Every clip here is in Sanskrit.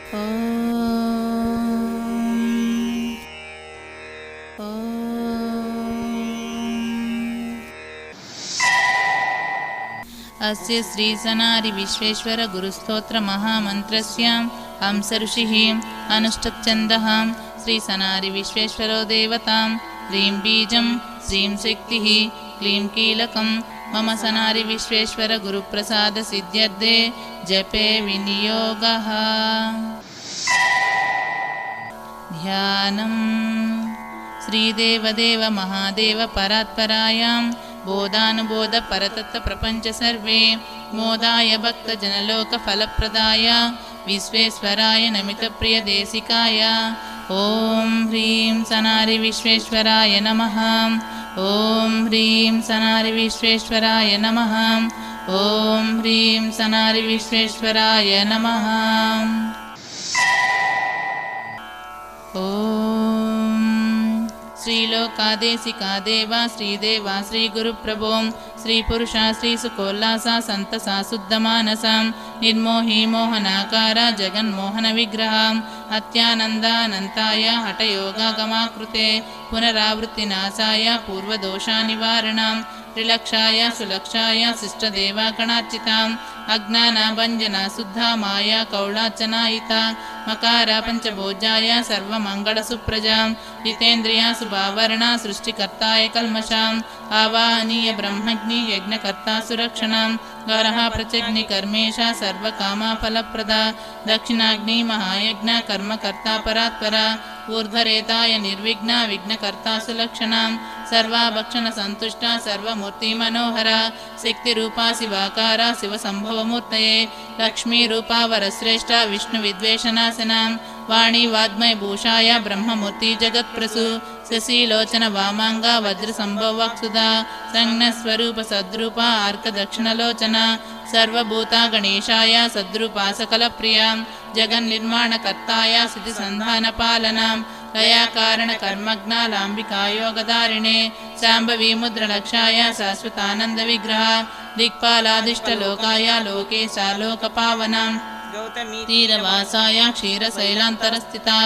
अस्य श्री सनारि विश्वेश्वर गुरुस्तोत्र महामन्त्रस्य हंस ऋषिः अनुष्ठच्छन्दः श्री सनारि विश्वेश्वरो देवतां ह्रीं बीजं श्रीं शक्तिः क्लीं कीलकं मम सनारि विश्वेश्वर गुरुप्रसाद सिद्ध्यर्थे जपे विनियोगः। ध्यानं श्रीदेवदेव महादेव परात्परायां बोधानुबोध परतत्व प्रपंच सर्वे मोदाय भक्त जनलोक फलप्रदाय विश्वेश्वराय नमित प्रिय देशिकाय ओम ह्रीं सनारि विश्वेश्वराय नमः। ओम ह्रीं सनारि विश्वेश्वराय नमः। ओम ह्रीं सनारि विश्वेश्वराय नमः। ओम श्रीलोकादेशिका देवा श्रीदेवा श्रीगुरुप्रभो श्रीपुरुषा श्रीसुकोल्लासा सन्तसा शुद्धमानसा निर्मोही मोहनाकारा जगन्मोहनविग्रहा अत्यानन्दानन्ताय हठयोगागमाकृते पुनरावृत्तिनाशाय पूर्वदोषानिवारणं त्रिलक्षाय सुलक्षाय शिष्टदेवागणार्चिताम् अज्ञानाभञ्जना शुद्धा माया कौलाचनायिता मकारा पञ्चभोजाय सर्वमङ्गलसुप्रजां जितेन्द्रिया सुभावर्णा सृष्टिकर्ताय कल्मषाम् आवाहनीय ब्रह्मज्ञि यज्ञकर्ता सुरक्षणां गौरः प्रत्यग्निकर्मेशा सर्वकामाफलप्रदा दक्षिणाग्नि महायज्ञ कर्मकर्ता परात्परा ऊर्ध्वरेताय निर्विघ्ना विघ्नकर्ता सुलक्षणां सर्वाभक्षणसन्तुष्टा सर्वमूर्तिमनोहरा शक्तिरूपा शिवाकारा शिवसम्भवमूर्तये लक्ष्मीरूपा वरश्रेष्ठा विष्णुविद्वेषनाशनां वाणी वाग्मयभूषाय ब्रह्ममूर्ति जगत्प्रसु शशिलोचन वामांगा वज्रसम्भववाक्सुधा संज्ञस्वरूप सद्रूपा अर्कदक्षिणलोचना सर्वभूता गणेशाय सद्रूपा सकलप्रिया जगन्निर्माणकर्ताय सिद्धिसन्धानपालनां लयाकारणकर्मज्ञा लाम्बिकायोगधारिणे शाम्भवी मुद्रलक्षाय शाश्वतानन्दविग्रहा दिक्पालादिष्टलोकाय लोकेशा लोकपावनां तीरवासाय क्षीरशैलान्तरस्थिता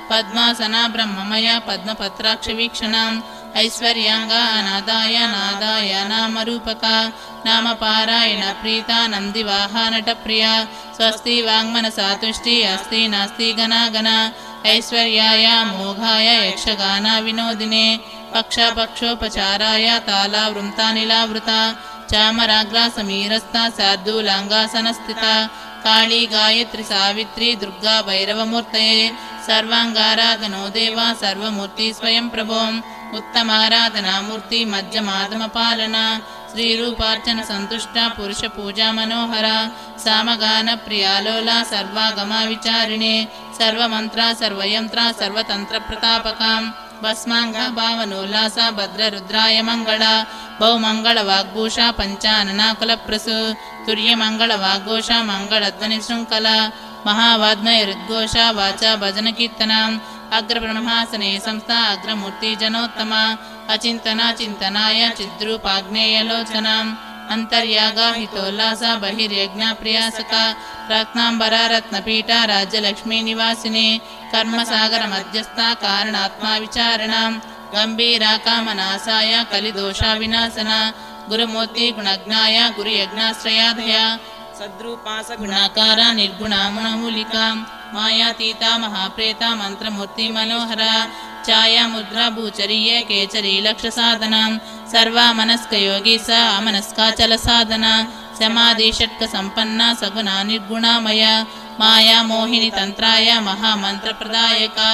पद्मासना ब्रह्ममया पद्मपत्राक्षवीक्षणाम् ऐश्वर्यांगा अनादाय नादाय नामरूपका नामपारायण प्रीता नन्दिवाहा नटप्रिया स्वस्ति वाङ्मनसा तुष्टि अस्ति नास्ति गणागणा ऐश्वर्याय मोघाय यक्षगाना विनोदिने पक्षोपचाराय तालावृतानिलावृता चामराग्रा समीरस्था शार्दूलाङ्गासनस्थिता काली गायत्री सावित्री दुर्गा भैरवमूर्तये सर्वांगाराधनो देवा सर्वमूर्ति स्वयं प्रभो उत्तमाराधनामूर्ति मध्यमाधमपालना श्रीरूपार्चन संतुष्टा पुरुष पूजा मनोहरा सामगान प्रियालोला सर्वागमा विचारिणे सर्वमंत्रा सर्वयंत्रा सर्वतंत्र प्रतापकां भस्मांगा भावनोल्लासा भद्ररुद्राय मंगला बहुमंगल वाग्भूषा पंचानना कुलप्रसु तुर्यमंगल वाग्घोषा मंगलध्वनि शृंखला महावाग्मय हृद्घोषा वाचा भजन कीर्तनाम् अग्रब्रह्मासने संस्था अग्रमूर्ति जनोत्तमा अचिंतना चिंतनाय चिद्रूपाग्नेयलोचनाम् अंतर्यागा हितोल्लासा बहिर्यज्ञा प्रियासका रत्नांबरा रत्नपीठा राज्यलक्ष्मी निवासिनी कर्मसागर मध्यस्था कारणात्मा विचारणां गंभीरा कामनाशाय कलिदोषा विनाशना गुरुमूर्ति गुणज्ञाय गुरुयज्ञाश्रयाधया सद्रूपास गुणाकारा निर्गुणा मुणमूलिका मायातीता महाप्रेता मंत्रमूर्ति मनोहरा छाया मुद्रा भूचरीय केचरी लक्ष्य साधना सर्वा मनस्क योगी स अमनस्काचल साधना समाधि षट्क संपन्ना सगुणा निर्गुणामया माया मोहिनी तंत्राय महामंत्र प्रदायका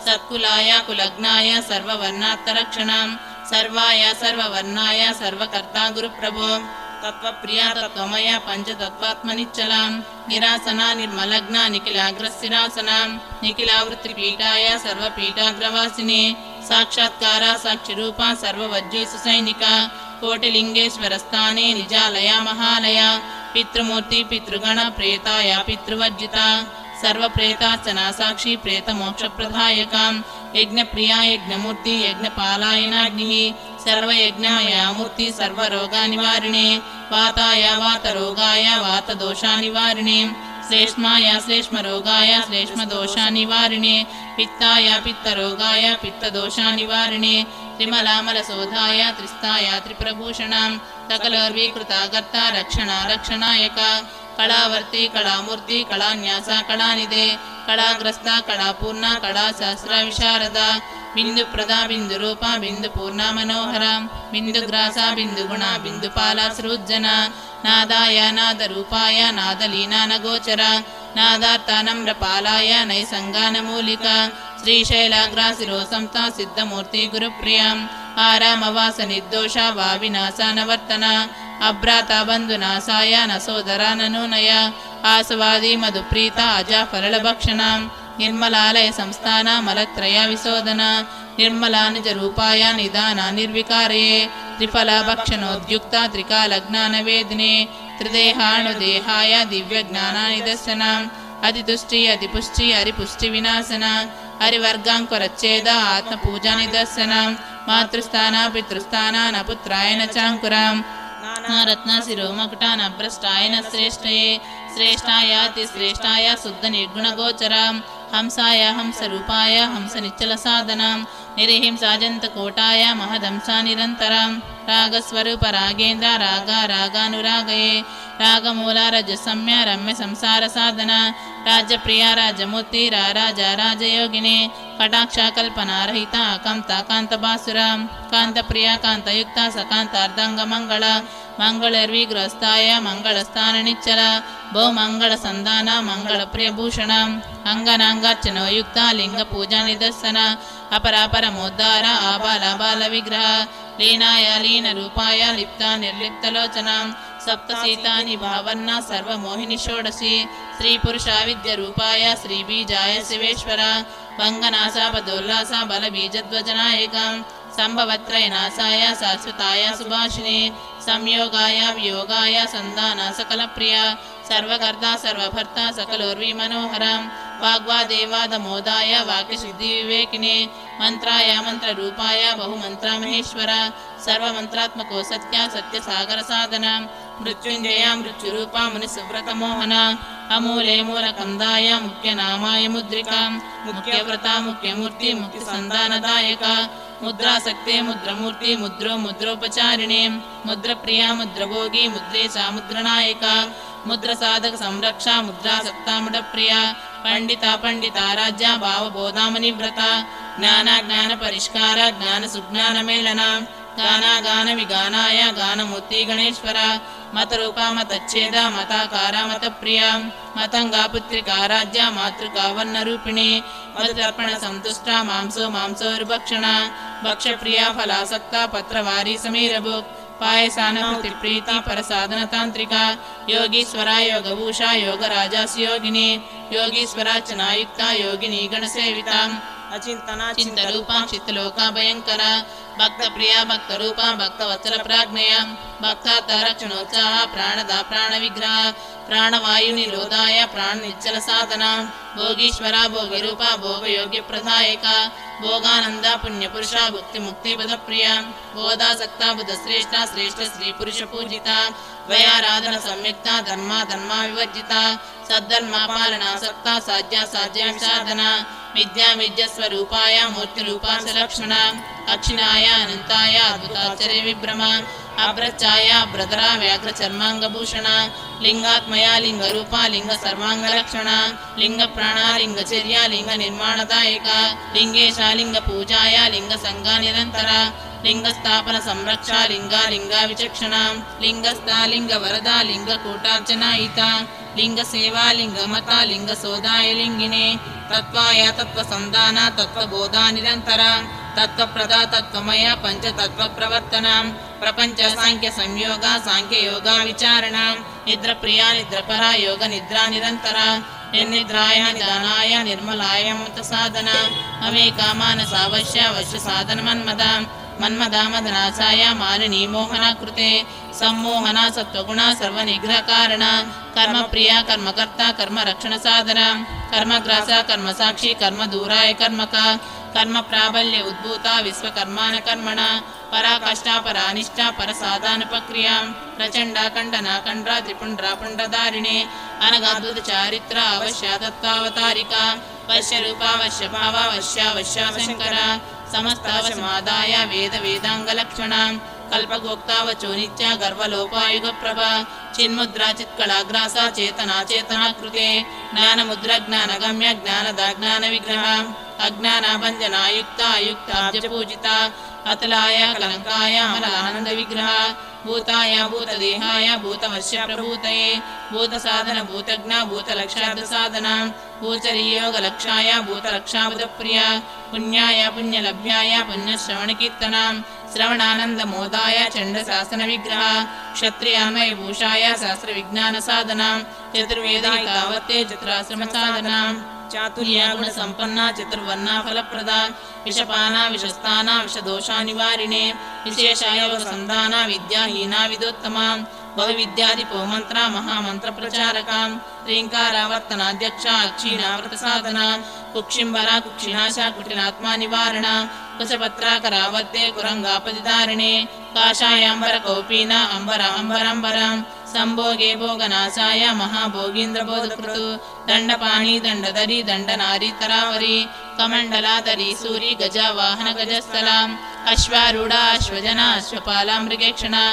सत्कुलाय कुलग्नाय सर्ववर्णात्तरक्षणां सर्वाय सर्ववर्णाय सर्वकर्ता गुरुप्रभो तत्वप्रिया तत्वमया पंचतत्वात्मनिच्चलां निरासना निर्मलग्ना निखिलाग्रशिरासनां निखिलावृत्तिपीठाय सर्वपीठाग्रवासिने साक्षात्कारा साक्षिरूपा सर्ववज्रेषु सैनिका कोटिलिंगेश्वरस्थाने निजालया महालया पितृमूर्ति पितृगण प्रेताय पितृवर्जिता सर्वप्रेतार्चना साक्षी प्रेतमोक्षप्रदायकां यज्ञप्रिया यज्ञमूर्ति यज्ञपालायनाग्निः सर्वयज्ञमयामूर्ति सर्वरोगानिवारिणे वाताय वातरोगाय वातदोषानिवारिणे श्लेष्माय श्लेष्मरोगाय श्लेष्मदोषानिवारिणे पित्ताय पित्तरोगाय पित्तदोषानिवारिणे त्रिमलामलशोधाय त्रिस्ताय त्रिपुरभूषणां सकलोर्वीकृतागर्ता रक्षणा रक्षणायक कलावर्ती कलामूर्ति कलान्यासा कलानिधे कलाग्रस्ता कलापूर्णा कलाशास्त्र विशारदा बिंदुप्रदा बिंदुरूपा बिंदुपूर्णा मनोहरा बिंदुग्रासा बिंदुगुणा बिंदुपाला सृज्जना नादाय नादरूपाय नादलीना नगोचरा नादार्तानम्रपालाय नैसंगानमूलिका श्रीशैलाग्रासिरोसंता सिद्धमूर्ति गुरुप्रियां आरामवास निर्दोषा वाविनाशा नवर्तना अभ्राता बंधुनाशाय न सोदरा ननूनय आसवादी मधुप्रीता अजाफलभक्षणां निर्मलालय संस्थान मलत्रय विशोधन निर्मलानिजरूपाय निदाना निर्विकारये त्रिफलभक्षणोद्युक्ता त्रिकालज्ञानवेदिने त्रिदेहाणुदेहाय दिव्यज्ञानानिदर्शनम् अतितुष्टि अतिपुष्टि हरिपुष्टि विनाशना हरिवर्गांकुरच्छेद आत्मपूजा निदर्शनम् मातृस्थान पितृस्थान न पुत्राय न चाङ्कुराम् रत्न शिरोमकुटा न भ्रष्टाय न श्रेष्ठये श्रेष्ठायातिश्रेष्ठाय शुद्ध निर्गुणगोचरां हंसाय हंसरूपाय हंस निश्चल साधनां निर्हिंसाजन्तकोटाय महदंसा निरन्तरां रागस्वरूप रागेन्द्र रागा रागानुरागये रागमूला रजसम्य रम्य संसार साधना राजप्रिया राजमूर्ति राजा राजयोगिने कटाक्षा कल्पनारहिता कांता कांतबासुरा कांतप्रिया कांतयुक्ता सकांतार्धांग मंगल मंगलर्विग्रस्ताय मंगलस्थान निच्चल बहुमंगल संधान मंगल प्रियभूषण अंगनांगार्चनो युक्ता लिंग पूजा निदर्शन अपरापर मोद्धार आबाल बाल विग्रह लीनाय लीन रूपाय लिप्ता निर्लिप्तलोचना सप्तसीतानि भावन्ना सर्वमोहिनी षोडशी श्री पुरुषा विद्य रूपाय श्री बीजाय शिवेश्वर भंगनाशा पदोल्लासा बल बीजध्वजनायका संभवत्रयनाशाय शाश्वताय सुभाषिने संयोगाय वियोगाय संधाना सकल प्रिया सर्वकर्ता सर्वभर्ता सकलोर्वी मनोहरा वाग्वादेवाद मोदाय वाक्यशुद्धि विवेकिने मंत्राय मंत्र रूपाय बहुमंत्र महेश्वर सर्वमंत्रात्मको सत्य सत्य सागर साधना मृत्युंजय मृत्युरूपा मुनिसुव्रत मोहना अमूले मूलकंदाय मुख्य नामाय मुद्रिका मुख्यव्रता मुख्यमूर्ति मुक्ति संधानदायक मुद्रासक्ते मुद्रमूर्ति मुद्रो मुद्रोपचारिणे मुद्रप्रिया मुद्रभोगी मुद्रेशा मुद्रनायका मुद्र साधक संरक्षा मुद्रासक्ता मुडप्रिया पंडिता पंडिताराध्या भावबोधामनिव्रता ज्ञान ज्ञान परिष्कार ज्ञान सुज्ञान मेलना गाना गान विगानाय गानमूर्ति गणेश्वर मत रूपा मतच्छेद मताकार मत प्रिया मतंगा पुत्रिका राज्य मातृका वर्ण रूपिणी मदर्पण संतुष्टा मांसो मांसोर्भक्षण भक्ष प्रिया फलासक्ता पत्रवारी समीर बुक पायसान प्रीति परसाधन तांत्रिका योगीश्वरा योगभूषा योगराजास योगिनी योगीश्वरार्चनायुक्ता योगिनी गणसेविता अचिंतना चिंतरूपा चित्तलोका भयंकरा भक्त प्रिया भक्त रूपा भक्तवत्सल प्राज्ञया भक्तारक्षणोत्साह प्राणदा प्राण विग्रह प्राणवायु निरोधाय प्राण निश्चल साधना भोगीश्वरा भोगी रूपा भोग योग्य प्रदायका भोगानंदा पुण्य पुरुषा भुक्ति मुक्ति पद प्रिया बोधासक्ता बुध श्रेष्ठा श्रेष्ठ स्त्री पुरुष पूजिता द्वयाराधन संयुक्ता धर्मा धर्मा विवर्जिता सद्धर्मा पालनासक्ता साध्या साध्या साधना विद्या विद्या स्वरूपाय मूर्ति रूपा लक्षणा अक्षिणाय अनंताय अद्भुताचर्य विभ्रमा अभ्रचाय अभ्रधरा व्याघ्र चर्मांगभूषण लिंगात्मया लिंग रूपा लिंग सर्वांग लक्षणा लिंग प्राणा लिंग चर्या लिंग निर्माणदायका लिंगेशा लिंग पूजाय लिंग संगा निरंतरा लिंग स्थापन संरक्षा लिंगा लिंगा विचक्षणा लिंगस्था लिंग वरदा लिंग कूटार्चनायिता लिंग सेवा लिंग मता लिंग सोदाय लिंगिने तत्वाय तत्व संधान तत्व बोधा निरंतरा तत्व प्रदा तत्वमय पंच तत्व प्रवर्तन प्रपंच सांख्य संयोग सांख्य योगा विचारण निद्र प्रिया निद्र परा योग निद्रा निरंतरा निर्निद्राय निदानाय निर्मलाय मत साधन अमे कामानसावश्य अवश्य साधन मन्मदा मन्मदा मदनाशाय मालिनी मोहना कृते सम्मोहना सत्वगुणा सर्वनिग्रह कारण कर्म प्रिया कर्मकर्ता कर्म रक्षण साधना कर्मग्रासा कर्म साक्षी कर्म दूराय कर्मका कर्म प्राबल्य उद्भूता विश्वकर्मान कर्मणा पराकाष्ठा परानिष्ठा परसादानुपक्रिया प्रचंडा खंडना खंड्रा त्रिपुंड्रा पुंड्रधारिणे अनगाद्भुत चारित्र अवश्या तत्वावतारिका वश्य रूपा वश्य भावा वश्यावश्यावशंकरा समस्तावसमादाय वेद वेदांग लक्षणा कल्पगोक्ता वचो नित्या गर्वलोपायुग प्रभा चिन्मुद्रा चित्कलाग्रासा चेतना चेतना कृते ज्ञानमुद्रा ज्ञानगम्य ज्ञानदा ज्ञान विग्रह अज्ञानाभंजनायुक्ता युक्ताब्ज पूजिता अतलाय कलंकाय अमलानंद विग्रह भूताय भूतदेहाय भूतवश्य प्रभूतये भूतसाधन भूतज्ञ भूतलक्षार्थ साधना भूचरीयोगलक्षाय भूतलक्षावदप्रिया पुण्याय पुण्यलभ्याय पुण्यश्रवणकीर्तना श्रवणानंद मोदाय चंडशासन विग्रह क्षत्रियामय भूषाय शास्त्र विज्ञान साधना चतुर्वेदावते चतुराश्रम साधना चातुर्या गुण संपन्ना चतुर्वर्णा फलप्रदा विषपाना विषस्थाना विषदोषा निवारिणे विशेषाय संधाना विद्याहीना विदोत्तमा बहुविद्यादिपो मंत्रा महामंत्र प्रचारका ह्रींकारावर्तनाध्यक्षा अक्षीणाव्रत साधना कुक्षिंबरा कुक्षिनाशा कुटिलात्मा निवारणा कुशपत्राकरावर्ते कुरंगापदिधारिणे काषायांबर कौपीना अंबरा अंबरांबरा संभोगे भोगनाशाय महाभोगींद्र बोधकृतु दंडपाणी दंडधरी दंडनारी तरावरी कमंडलाधरी सूरी गजा वाहन गजस्थला अश्वारूढ़ा अश्वजना अश्वपाला मृगेक्षणा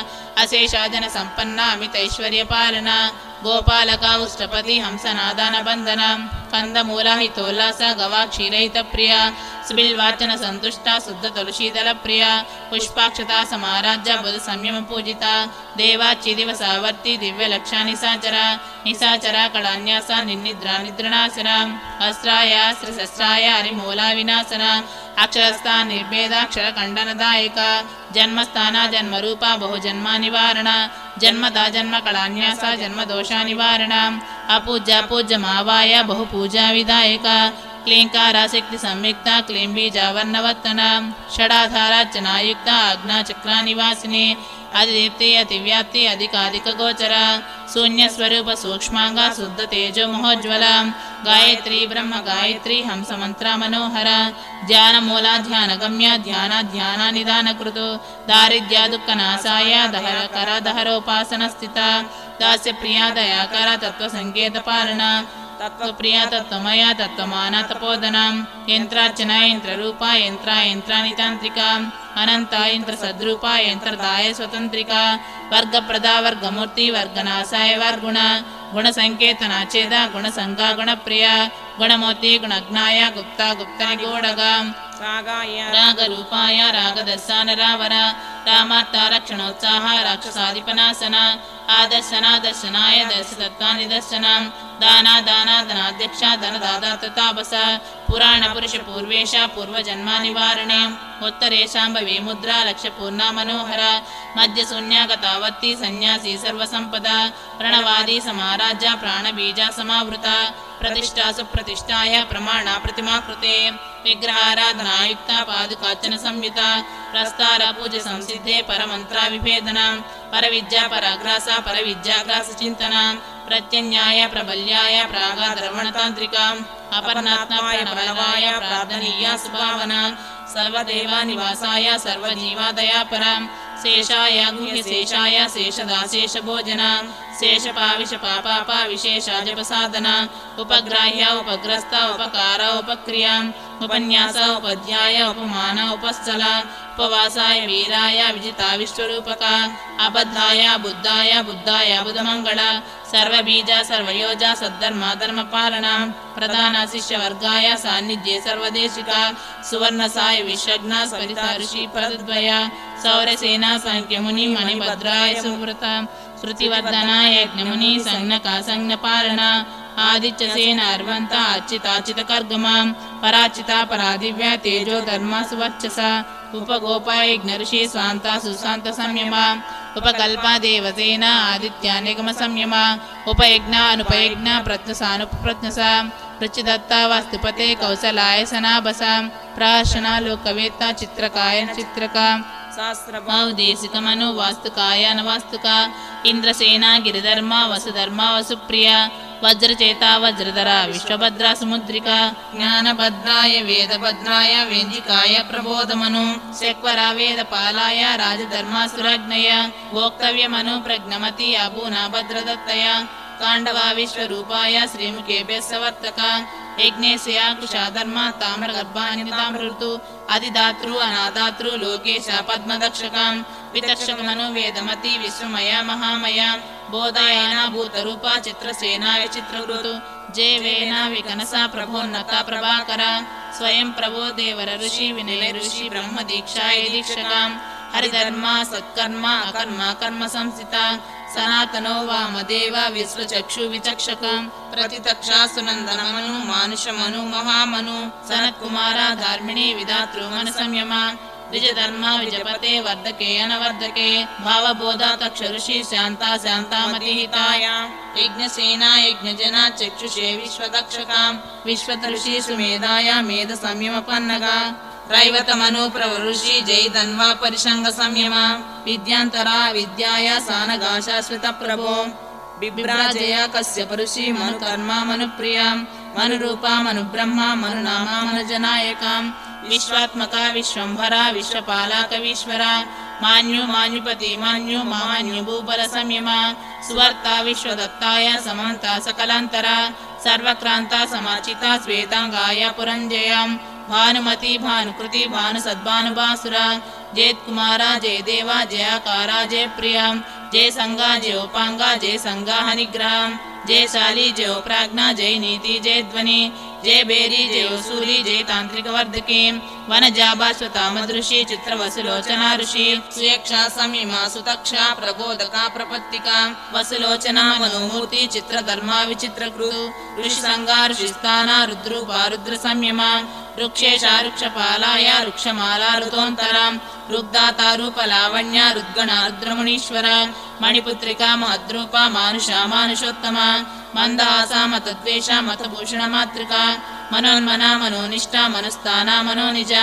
अशेषाजन संपन्ना अमित ऐश्वर्य पालना गोपालका उष्टपति हंसनादान बंधना कंदमूला हितोल्लास गवा क्षीरहित प्रिया सुबिल्वाचन संतुष्टा शुद्ध तुलसीदल प्रिया पुष्पाक्षता समाराज्य बुध संयम पूजिता देवाची दिवसावर्ती दिव्य लक्षा निशाचरा निशाचरा कलान्यासा निनिद्रा निद्रणासना अस्त्राय अस्त्रशस्त्राय हरिमूला विनाशना अक्षरस्था निर्भेदाक्षर खंडनदायक जन्मस्थाना जन्मरूपा बहुजन्मा निवारण जन्मदा जन्म कलान्यासा जन्मदोषा निवारण अपूज्य पूज्य मावाय बहुपूजा विधायक क्लींकारा शक्ति संयुक्ता क्लीं बीजावर्णवत्तना षडाधारार्चनायुक्ता आज्ञाचक्रा निवासिनी अतिदीप्ति अतिव्याप्ति अधिकाधिक गोचरा शून्य स्वरूप सूक्ष्मांगा शुद्ध तेजो महोज्वला गायत्री ब्रह्म गायत्री हंस मंत्र मनोहर ध्यान मूला ध्यान गम्य ध्यान ध्यान निदान कृतो दारिद्र्य दुःख नाशाय दहर कर दहरोपासन स्थिता दास्य प्रिया दयाकर तत्व संकेत पालना तत्व प्रिया तत्वमया तत्वमान तपोदना यंत्रार्चना यंत्र रूपा यंत्रा यंत्रानितांत्रिका अनंता यंत्र सद्रूपा यंत्रदाय स्वतंत्रिका वर्ग प्रदा वर्गमूर्ति वर्गनाशाय वर्गुण गुण संकेतना चेदा गुण संगा गुण प्रिया गुणमूर्ति गुणज्ञाय गुप्ता गुप्त निगूढ़गा राग रूपाय रागदर्शन रावर रामार्ता रक्षणोत्साह राक्षसाधिपनाशन आदर्शना दर्शनाय दर्शतत्वा निदर्शन दाना दाना धनाध्यक्षा धनदाता तापस पुराण पुरुष पूर्वेश पूर्वजन्मा निवारणे उत्तरेशां भवे मुद्रा लक्ष्य पूर्णा मनोहर मध्य शून्यागतावत्ति सन्यासी सर्वसंपदा प्रणवादी समाराज्य प्राणबीजा समावृता प्रतिष्ठा सुप्रतिष्ठाय प्रमाणा प्रतिमा कृते विग्रहाराधनायुक्ता पादुकार्चन संयुता प्रस्तार पूज संसिद्धे परमंत्रा विभेदना परविद्या पराग्रासा परविद्याग्रास चिंतना प्रत्यन्याय प्रबल्याय प्रागाद्रवणतांत्रिका अपर्णात्मा प्रणवाय प्रार्थनीया सुभावना सर्वदेवा निवासाय सर्वजीवादयापरा शेषाय गुह्य शेषाय शेषदाशेष भोजना शेषपाविष पापापा विशेषा जपसाधना उपग्राह्य उपग्रस्त उपकार उपक्रिया उपन्यास उपाध्याय उपमान उपस्थला उपवासाय वीराय विजिता विश्वरूपका अबद्धाय बुद्धाय बुद्धाय बुधमंगल सर्वबीज सर्वयोजा सद्धर्मा धर्मपालना प्रधान शिष्य वर्गाय सान्निध्ये सर्वदेशिका सुवर्णसाय विश्वज्ञ सरिता ऋषि पदद्वया सौरसेना सांख्य मुनि मणिभद्राय सुव्रता श्रुतिवर्धना यज्ञमुनि संज्ञका संज्ञपालना आदित्य सेना अर्वंता अर्चिताचित कर्गमा पराचिता परादिव्या तेजो धर्मा सुवर्चसा उपगोपा यज्ञ ऋषि स्वांता सुशांत संयमा उपकल्पा देवसेना आदित्या निगम संयमा उपयज्ञ अनुपयज्ञ प्रत्नसानुप्रत्नसा प्रचिदत्ता वास्तुपते कौशलाय सनाबसा प्राशना लोकवेत्ता चित्रकाय चित्रका शास्त्रभावदेशिक मनु वास्तुकाय नवास्तुका इंद्रसेना गिरिधर्मा वसुधर्मा वसुप्रिया వజ్రచేత వజ్రధర విశ్వభద్ర సుముద్రిక జ్ఞానభద్రాయ వేదభద్రాయ వేదికాయ ప్రబోధమను శక్వర వేదపాలాయ రాజధర్మాసురజ్ఞయ భోక్తవ్యమను ప్రజ్ఞమతి అభూనా భద్రదత్తయ కాండవా విశ్వరూపాయ శ్రీముఖేభ్య సవర్తక యజ్ఞేశయా కుశాధర్మ తామ్రగర్భానితామృతు అధిదాతృ అనాదాతృ లోకేశ పద్మదక్షకాం వితక్షకమను వేదమతి విశ్వమయ మహామయ బోధాయన భూతరూప చిత్రసేనాయ చిత్రకృతు జేవేన వికనస ప్రభోన్నత ప్రభాకర స్వయం ప్రభో దేవర ఋషి వినయ ఋషి బ్రహ్మ దీక్షాయ దీక్షకాం హరిధర్మ సత్కర్మ అకర్మ కర్మ సంస్థిత సనాతనో వామదేవ విశ్వచక్షు విచక్షకం ప్రతితక్షా సునందనమను మానుషమను మహామను సనత్కుమార ధార్మిణి విధాతృ మన సంయమ విజధర్మ విజపతే వర్ధకే అనవర్ధకే భావబోధ తక్ష ఋషి శాంత శాంతామతిహితాయ యజ్ఞసేన యజ్ఞజన చక్షుషే విశ్వదక్షకాం విశ్వత ఋషి సుమేధాయ మేధ సంయమ పన్నగా రైవతమను ప్రవృషి జై ధన్వా పరిషంగ సంయమ విద్యాంతరా విద్యాయ సానగా శాశ్వత ప్రభో బిభ్రాజయ కశ్యప ఋషి మను కర్మ మను ప్రియ మను రూప మను బ్రహ్మ మను నామ మను జనాయకాం విశ్వాత్మక విశ్వంభర విశ్వపాలక ఈశ్వర మాన్యు మాన్యుపతి మాన్యు మాన్యు భూబల సంయమ సువర్త విశ్వదత్తాయ సమంత సకలాంతర సర్వక్రాంత సమాచిత శ్వేతాంగాయ పురంజయం భానుమతి భానుకృతి భాను సద్భానుభాసుర జయత్కుమార జయ దేవ జయాకార జయ ప్రియ జయ సంగా జయోపాంగ జయ సంగా హనిగ్రహం జయ శాలి జయో ప్రాజ్ఞ జయ నీతి జయ ధ్వని జయ బేరి జయోసూరి జయ తాంత్రిక వర్ధకి వనజాభాస్వతామదృషి చిత్రవసులోచన ఋషి సుయక్ష సంయమ సుతక్ష ప్రబోధక ప్రపత్తిక వసులోచన మనోమూర్తి చిత్రధర్మ విచిత్రకృతు ఋషి సంగా ఋషిస్థాన రుద్రూప రుద్ర సంయమ వృక్షేష వృక్షపాలాయ వృక్షమాలా ఋతోంతరం రుగ్దాత రూప లావణ్య రుద్గణ రుద్రమునీశ్వర మణిపుత్రిక మహద్రూప మానుష మానుషోత్తమ మందహాస మతద్వేష మతభూషణ మాతృక మనోన్మన మనోనిష్ట మనుస్థాన మనోనిజ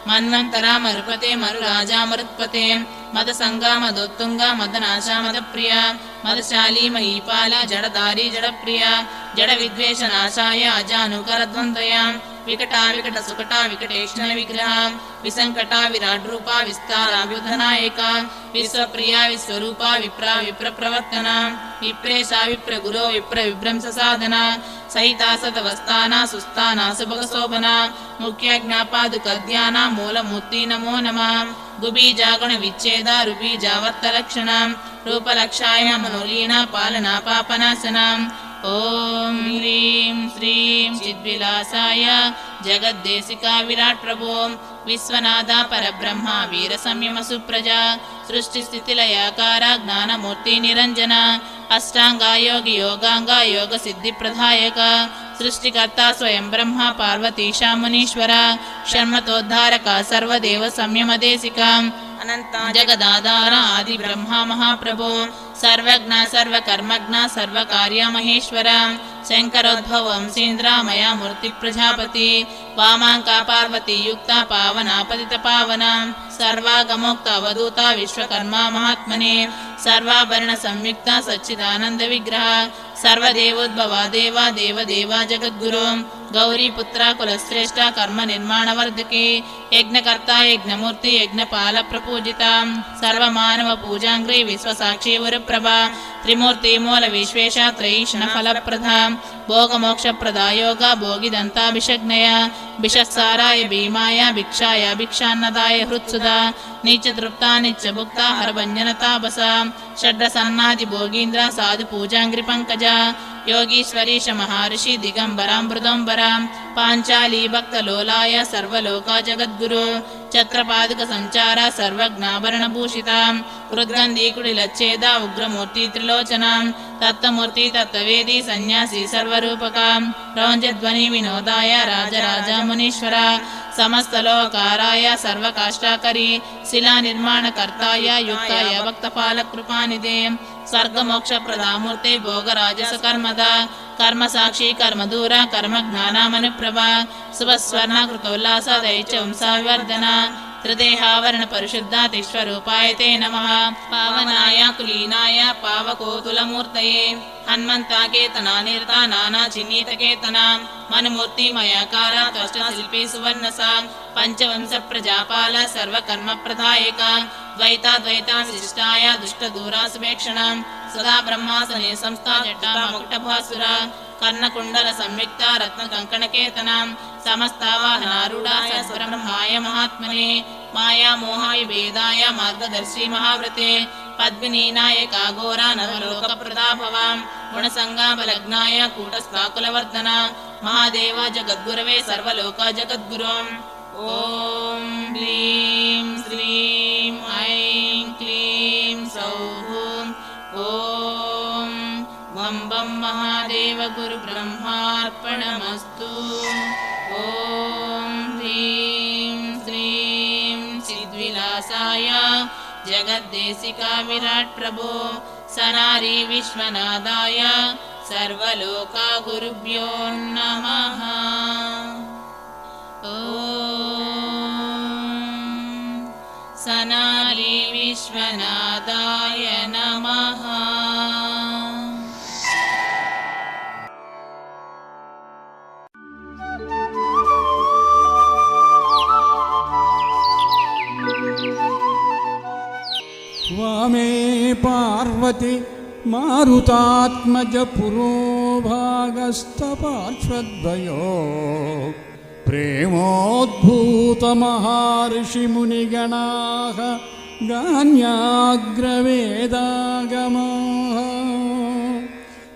మన్వంతర మరుపతే మరురాజా మరుత్పతే మద సంగ మదోత్తుంగ మదనాశ మదప్రియ మదశాలి మహీపాల జడధారి జడప్రియ జడ విద్వేష నాశాయ అజానుకరద్వంద్వయ వికట వికట సుకట వికటేక్షణ విగ్రహ విసంకట విరాట్ రూప విస్తార వ్యుధనాయక విశ్వప్రియ విశ్వరూప విప్ర విప్ర ప్రవర్తన విప్రేశ విప్ర గురో విప్ర విభ్రంశ సాధన సహిత సతవస్థాన సుస్థాన సుభగ శోభన ముఖ్య జ్ఞాపాదుక ధ్యాన మూలమూర్తి నమో నమః గుబీజాగుణ విచ్ఛేద రుబీజావర్త లక్షణ రూపలక్షాయ మనోలీన పాలన పాపనాశన ఓం హ్రీం శ్రీం చిద్విలాసాయ జగద్దేశికా విరాట్ ప్రభో విశ్వనాథ పరబ్రహ్మ వీర సంయమ సుప్రజ సృష్టి స్థితి లయాకార జ్ఞానమూర్తి నిరంజన అష్టాంగ యోగి యోగాంగ యోగ సిద్ధి ప్రదాయక సృష్టికర్త స్వయం బ్రహ్మ పార్వతీశా మునీశ్వర షణ్మతోద్ధారక సర్వదేవ సంయమ దేశిక అనంత జగదాధార ఆది బ్రహ్మ మహాప్రభో సర్వజ్ఞ సర్వకర్మజ్ఞ సర్వకార్య మహేశ్వర శంకరోద్భవం సేంద్రామయ మూర్తి ప్రజాపతి వామాంక పార్వతీ యుక్త పావన పతిత పావన సర్వాగమోక్త అవధూత విశ్వకర్మ మహాత్మనే సర్వాభరణ సంయుక్త సచ్చిదానంద విగ్రహ సర్వదేవోద్భవ దేవ దేవదేవ జగద్గురు గౌరీపుత్ర కులశ్రేష్ఠ కర్మ నిర్మాణవర్ధకే యజ్ఞకర్త యజ్ఞమూర్తి యజ్ఞపాల ప్రపూజిత సర్వమానవ పూజాంగ్రీ విశ్వసాక్షి వరప్రభ త్రిమూర్తి మూల విశ్వేశ త్రైషణ ఫలప్రద భోగమోక్షప్రద యోగ భోగిదంతాభిషజ్ఞయ భిషత్సారాయ భీమాయ భిక్షాయ భిక్షాన్నదాయ హృత్సుద నిత్యతృప్త నిత్యభుక్త హరభంజన తాపస షడ్రసన్నాది భోగీంద్ర సాధు పూజాంగ్రి పంకజ योगीश्वरीश महर्षि दिगंबरामृदंबरा पांचाली भक्तलोलाय सर्वलोका जगद्गुरु छत्रपादुक संचार सर्वज्ञाभरण भूषिता रुद्गंधीकुटिलच्छेद उग्रमूर्ति त्रिलोचना तत्तमूर्ति तत्तवेदी सन्यासी सर्वरूपका रौंजध्वनि विनोदाय राजराज मुनीश्वरा समस्तलोकाराय सर्वकाष्ठाकरी शिला निर्माणकर्ताय युक्ताय भक्तपालक कृपानिधे सर्गमोक्ष प्रदामूर्ते भोगराजस कर्मदा कर्म साक्षी कर्मदूर कर्म ज्ञानामनुप्रभा शुभस्वर्ण कृतोल्लास दैत्यवंशाविवर्धन త్రిదేహావరణ పరిశుద్ధాతిశ్వరూపాయ తే నమః పావనాయ కులీనాయ పావకోతులమూర్తయే హన్మంతాకేతనా నిరత నానా చిన్నీతకేతనా మనుమూర్తి మయాకార త్వష్ట శిల్పీ సువర్ణసా పంచవంశ ప్రజాపాల సర్వకర్మ ప్రదాయక ద్వైతాద్వైతా శిష్టాయ దుష్ట దూరాసువేక్షణ సదా బ్రహ్మాసనే సంస్థా జటా ముకుటభాసుర కర్ణకుండల సంయుక్త రత్న కంకణకేతన సమస్తావాహనారూఢాయ బ్రహ్మాయ మహాత్మనే మాయా మోహాయ వేదాయ మార్గదర్శి మహావ్రతే పద్మినీనాయ కాఘోరా నవలోక ప్రదాభవాం గుణసంగామలగ్నాయ కూటస్థాకులవర్ధన మహాదేవ జగద్గురవే సర్వలోక జగద్గురుం ఓం హ్రీం శ్రీం ఐం క్లీం సౌః ఓం వం వం మహాదేవ గురు బ్రహ్మార్పణమస్తు ఓం హ్రీం శ్రీం సిద్విలాసాయ జగద్దేశికా విరాట్ ప్రభో సనారి విశ్వనాథాయ సర్వలోకా గురుభ్యో నమః ఓం సనారి విశ్వనాథాయ నమః వామే పార్వతి మారుతాత్మజ పురోభాగస్థపార్శ్వద్వయో ప్రేమోద్భూత మహర్షిమునిగణాః గాన్యాగ్రవేదాగమాః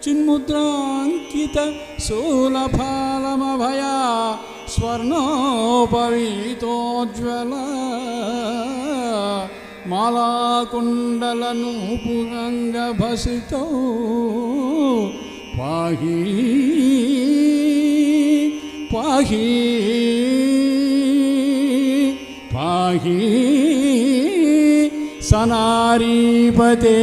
చిన్ముద్రాంకిత శూలఫాలమభయా స్వర్ణోపవీతోజ్వల మాలాకుండలనూపురంగభసితో పాహి పాహి పాహి సనారీపతే